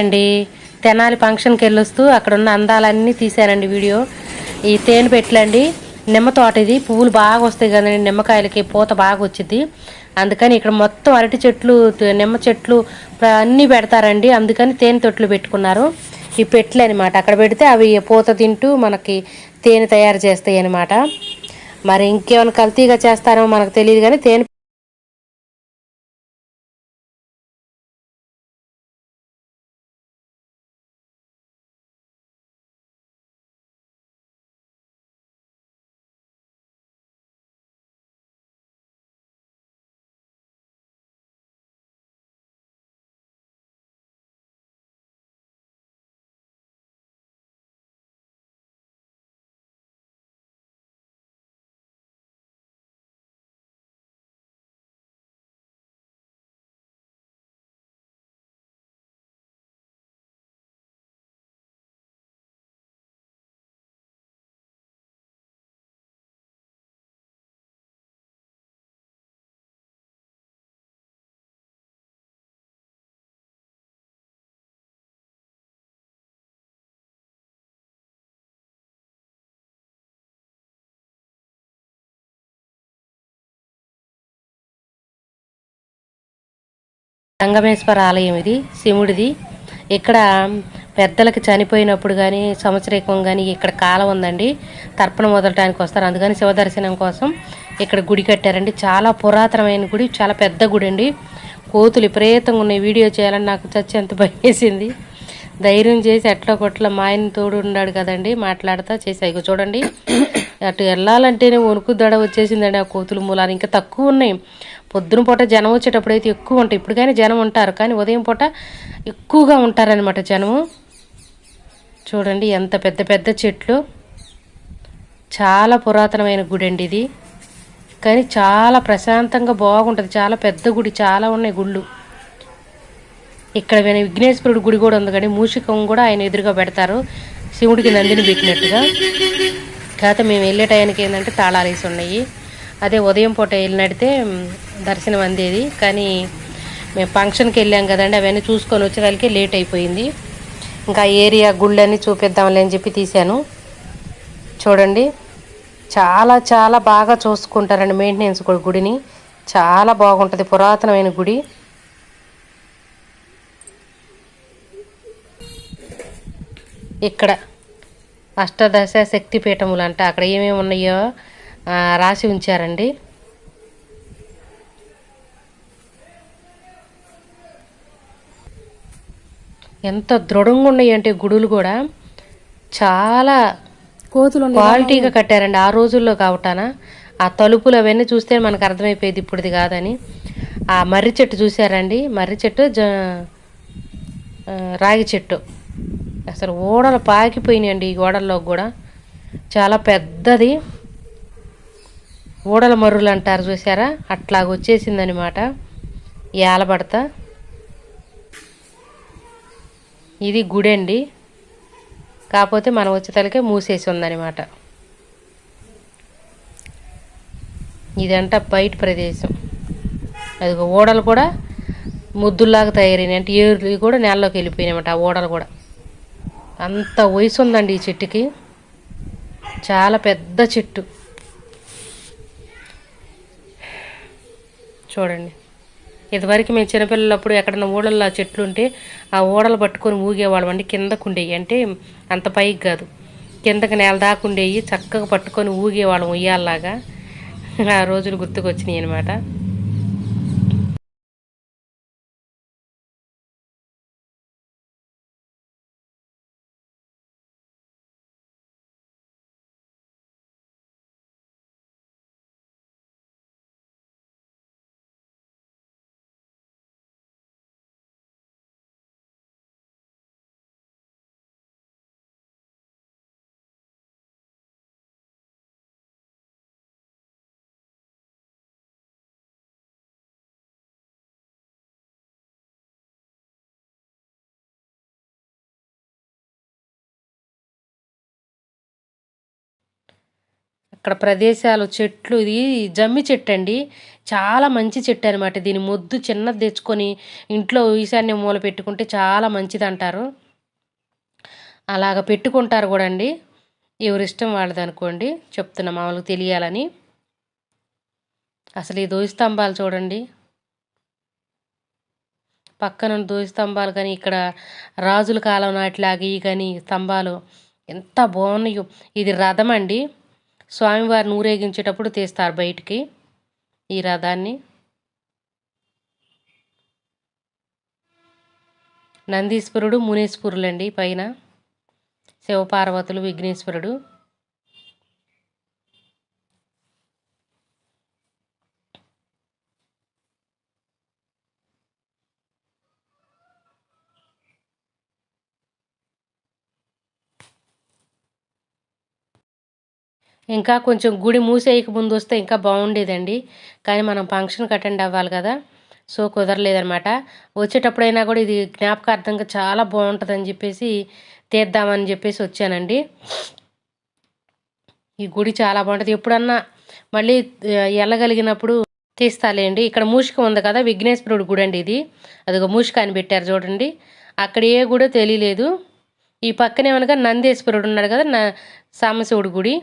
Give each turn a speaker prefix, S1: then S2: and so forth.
S1: అండి. తెనాలి ఫంక్షన్కి వెళ్ళొస్తూ అక్కడ ఉన్న అందాలన్నీ తీశానండి వీడియో. ఈ తేనె పెట్లండి, నిమ్మ తోట, ఇది పువ్వులు బాగా వస్తాయి కదండి, నిమ్మకాయలకి పూత బాగా వచ్చింది. అందుకని ఇక్కడ మొత్తం అరటి చెట్లు, నిమ్మ చెట్లు అన్నీ పెడతారండి. అందుకని తేనె తొట్లు పెట్టుకున్నారు. ఈ పెట్లు అనమాట, అక్కడ పెడితే అవి పూత తింటూ మనకి తేనె తయారు చేస్తాయి అనమాట. మరి ఇంకేమైనా కల్తీగా చేస్తారో మనకు తెలియదు కానీ తేనె సంగమేశ్వర ఆలయం, ఇది శివుడిది. ఇక్కడ పెద్దలకి చనిపోయినప్పుడు కానీ సంవత్సరీకం కానీ ఇక్కడ కాలం ఉందండి, తర్పణం వదలటానికి వస్తారు. అందుకని శివదర్శనం కోసం ఇక్కడ గుడి కట్టారండి. చాలా పురాతనమైన గుడి, చాలా పెద్ద గుడి అండి. కోతులు విపరీతంగా ఉన్నాయి. వీడియో చేయాలని నాకు చచ్చేంత భయం వేసింది. ధైర్యం చేసి ఎట్లా కొట్ల మా ఆయన తోడు ఉన్నాడు కదండి, మాట్లాడుతూ చేసాయి. ఇక చూడండి, అటు వెళ్ళాలంటేనే వణుకు దడ వచ్చేసిందండి ఆ కోతులు మూలాలు. ఇంకా తక్కువ ఉన్నాయి. పొద్దున పూట జనం వచ్చేటప్పుడు అయితే ఎక్కువ ఉంటాయి. ఇప్పటికైనా జనం ఉంటారు, కానీ ఉదయం పూట ఎక్కువగా ఉంటారనమాట జనము. చూడండి ఎంత పెద్ద పెద్ద చెట్లు. చాలా పురాతనమైన గుడి అండి ఇది, కానీ చాలా ప్రశాంతంగా బాగుంటుంది. చాలా పెద్ద గుడి, చాలా ఉన్నాయి గుళ్ళు. ఇక్కడ విఘ్నేశ్వరుడు గుడి కూడా ఉంది, కానీ మూషికం కూడా ఆయన ఎదురుగా పెడతారు, శివుడికి నందిని పెట్టినట్టుగా. కాకపోతే మేము వెళ్ళే టైంకి ఏంటంటే తాళాలు వేసి ఉన్నాయి. అదే ఉదయం పూట వెళ్ళినడితే దర్శనం అందేది. కానీ మేము ఫంక్షన్కి వెళ్ళాం కదండి, అవన్నీ చూసుకొని వచ్చేదానికి లేట్ అయిపోయింది. ఇంకా ఏరియా గుళ్ళన్నీ చూపిద్దాంలే అని చెప్పి తీశాను. చూడండి, చాలా చాలా బాగా చూసుకుంటారండి మెయింటెనెన్స్ కూడా గుడిని. చాలా బాగుంటుంది, పురాతనమైన గుడి. ఇక్కడ అష్టదశ శక్తిపీఠములు అంట, అక్కడ ఏమేమి ఉన్నాయో రాసి ఉంచారండి. ఎంత దృఢంగా ఉన్నాయి అంటే గుడులు కూడా చాలా కోతులు క్వాలిటీగా కట్టారండి ఆ రోజుల్లో కావటాన. ఆ తలుపులు అవన్నీ చూస్తే మనకు అర్థమైపోయేది ఇప్పుడుది కాదని. ఆ మర్రి చెట్టు చూసారండి, మర్రి చెట్టు రాగి చెట్టు అసలు ఓడలు పాకిపోయినాయండి ఈ ఓడల్లో కూడా. చాలా పెద్దది, ఓడల మర్రులు అంటారు చూసారా, అట్లాగ వచ్చేసిందనమాట ఏలబడతా. ఇది గుడి అండి, కాకపోతే మనం వచ్చేతలకే మూసేసి ఉందన్నమాట. ఇదంట బయట ప్రదేశం. అది ఓడలు కూడా ముద్దుల్లాగా తయారైనాయి, అంటే ఏర్లు కూడా నేలలోకి వెళ్ళిపోయినాయన్నమాట ఆ ఓడలు కూడా. అంత వయసు ఉందండి ఈ చెట్టుకి, చాలా పెద్ద చెట్టు. చూడండి, ఇదివరకు మేము చిన్నపిల్లలప్పుడు ఎక్కడన్నా ఓడల్లో చెట్లు ఉంటే ఆ ఓడలు పట్టుకొని ఊగేవాళ్ళం అండి. కిందకు ఉండేవి, అంటే అంత పైకి కాదు, కిందకి నేల దాకా ఉండేవి. చక్కగా పట్టుకొని ఊగేవాళ్ళం ఉయ్యాలలాగా. ఆ రోజులు గుర్తుకొచ్చినాయి అనమాట. అక్కడ ప్రదేశాలు చెట్లు, ఇది జమ్మి చెట్టు అండి. చాలా మంచి చెట్టు అనమాట. దీని మొద్దు చిన్నది తెచ్చుకొని ఇంట్లో ఈశాన్య మూల పెట్టుకుంటే చాలా మంచిది అంటారు. అలాగ పెట్టుకుంటారు కూడా అండి. ఎవరిష్టం వాళ్ళది అనుకోండి, చెప్తున్నా మామూలుగా తెలియాలని. అసలు ఈ ధ్వజ స్తంభాలు చూడండి, పక్కన ధ్వజ స్తంభాలు కానీ ఇక్కడ రాజుల కాలం నాటిలాగా ఈ కానీ స్తంభాలు ఎంత బాగున్నాయో. ఇది రథం అండి. స్వామివారిని ఊరేగించేటప్పుడు తీస్తారు బయటికి ఈ రథాన్ని. నందీశ్వరుడు, మునీశ్వరులండి పైన, శివపార్వతులు, విఘ్నేశ్వరుడు. ఇంకా కొంచెం గుడి మూసేయక ముందు వస్తే ఇంకా బాగుండేదండి, కానీ మనం ఫంక్షన్కి అటెండ్ అవ్వాలి కదా, సో కుదరలేదనమాట. వచ్చేటప్పుడైనా కూడా ఇది జ్ఞాపకార్థంగా చాలా బాగుంటుందని చెప్పేసి తీద్దామని చెప్పేసి వచ్చానండి. ఈ గుడి చాలా బాగుంటుంది. ఎప్పుడన్నా మళ్ళీ వెళ్ళగలిగినప్పుడు తీస్తాలేండి. ఇక్కడ మూషిక ఉంది కదా, విఘ్నేశ్వరుడు గుడి అండి ఇది. అదిగో మూషిక అని పెట్టారు చూడండి. అక్కడ ఏ గుడో తెలియలేదు. ఈ పక్కనే అనగా నందేశ్వరుడు ఉన్నాడు కదా, సాంబశివుడు గుడి.